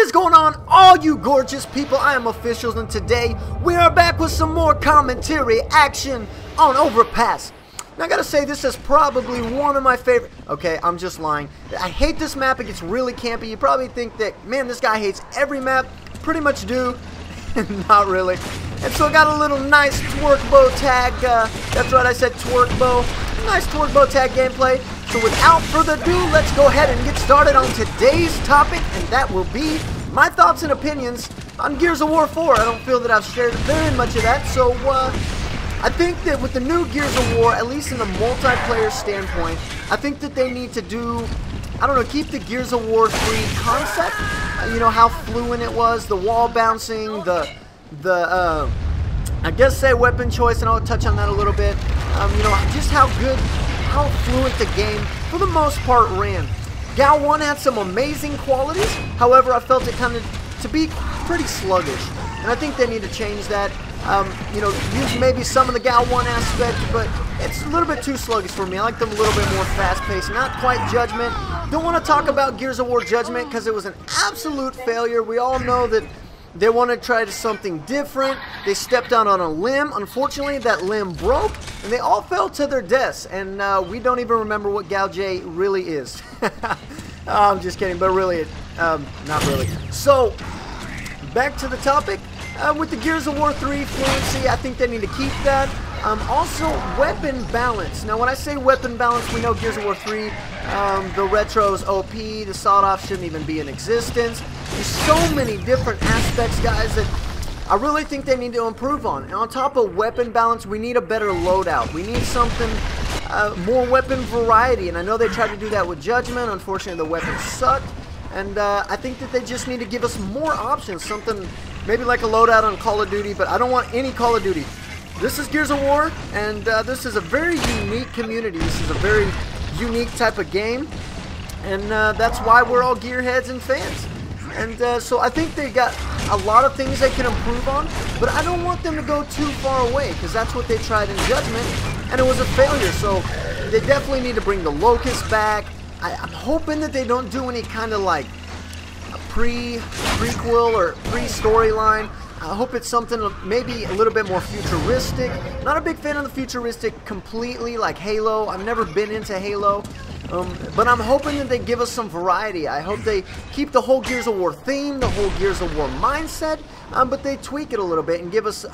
is going on, all you gorgeous people? I am Officials, and today we are back with some more commentary action on Overpass. Now I gotta say, this is probably one of my favorite. Okay, I'm just lying. I hate this map. It gets really campy. You probably think that, man, this guy hates every map. Pretty much do. Not really. And so I got a little nice twerk bow tag. That's right, I said twerk bow. Nice twerk bow tag gameplay. So without further ado, let's go ahead and get started on today's topic, and that will be my thoughts and opinions on Gears of War 4. I don't feel that I've shared very much of that, so I think that with the new Gears of War, at least in the multiplayer standpoint, I think that they need to do, I don't know, keep the Gears of War 3 concept. You know, how fluent it was, the wall bouncing, I guess say weapon choice, and I'll touch on that a little bit. You know, just how fluent the game, for the most part, ran. GoW3 had some amazing qualities, however, I felt it kind of to be pretty sluggish, and I think they need to change that. You know, use maybe some of the GoW3 aspect, but it's a little bit too sluggish for me. I like them a little bit more fast-paced, not quite Judgment. Don't want to talk about Gears of War Judgment because it was an absolute failure. We all know that they want to try something different. They stepped out on a limb. Unfortunately, that limb broke, and they all fell to their deaths. And we don't even remember what GoW3 really is. I'm just kidding, but really, not really. So, back to the topic. With the Gears of War 3 fluency, I think they need to keep that. Also, weapon balance. Now, when I say weapon balance, we know Gears of War 3, the retro's OP, the sawed-off shouldn't even be in existence. There's so many different aspects, guys, that I really think they need to improve on. And on top of weapon balance, we need a better loadout. We need something, more weapon variety. And I know they tried to do that with Judgment. Unfortunately, the weapons sucked. And I think that they just need to give us more options. Something maybe like a loadout on Call of Duty, but I don't want any Call of Duty. This is Gears of War, and this is a very unique community. This is a very unique type of game, and that's why we're all gearheads and fans. And so I think they got a lot of things they can improve on, but I don't want them to go too far away, because that's what they tried in Judgment, and it was a failure. So they definitely need to bring the Locust back. I'm hoping that they don't do any kind of like a prequel or pre-storyline. I hope it's something maybe a little bit more futuristic. Not a big fan of the futuristic completely, like Halo. I've never been into Halo. But I'm hoping that they give us some variety. I hope they keep the whole Gears of War theme, the whole Gears of War mindset, but they tweak it a little bit and give us,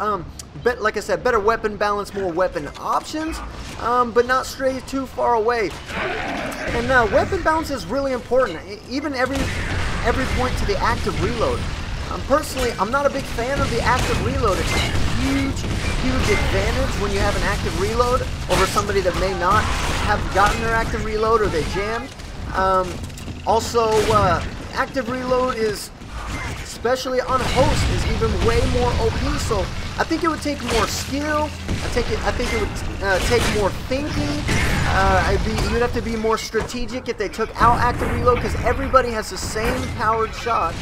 like I said, better weapon balance, more weapon options, but not stray too far away. And weapon balance is really important, even every point to the active reload. Personally, I'm not a big fan of the active reload. It's a huge advantage when you have an active reload over somebody that may not have gotten their active reload or they jammed. Also, active reload is, especially on host, is even way more OP. So I think it would take more skill. I think it would take more thinking. You'd have to be more strategic if they took out active reload, because everybody has the same powered shot,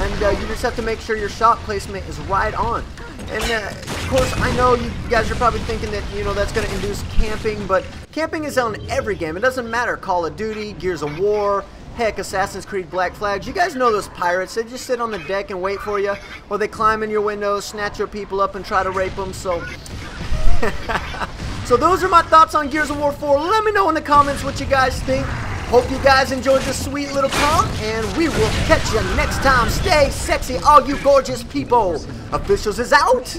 and you just have to make sure your shot placement is right on. And of course, I know you guys are probably thinking that, you know, that's going to induce camping, but camping is on every game. It doesn't matter. Call of Duty, Gears of War, heck, Assassin's Creed Black Flags. You guys know those pirates. They just sit on the deck and wait for you, or they climb in your windows, snatch your people up, and try to rape them. So, so those are my thoughts on Gears of War 4. Let me know in the comments what you guys think. Hope you guys enjoyed this sweet little Comm, and we will catch you next time. Stay sexy, all you gorgeous people. Officials is out.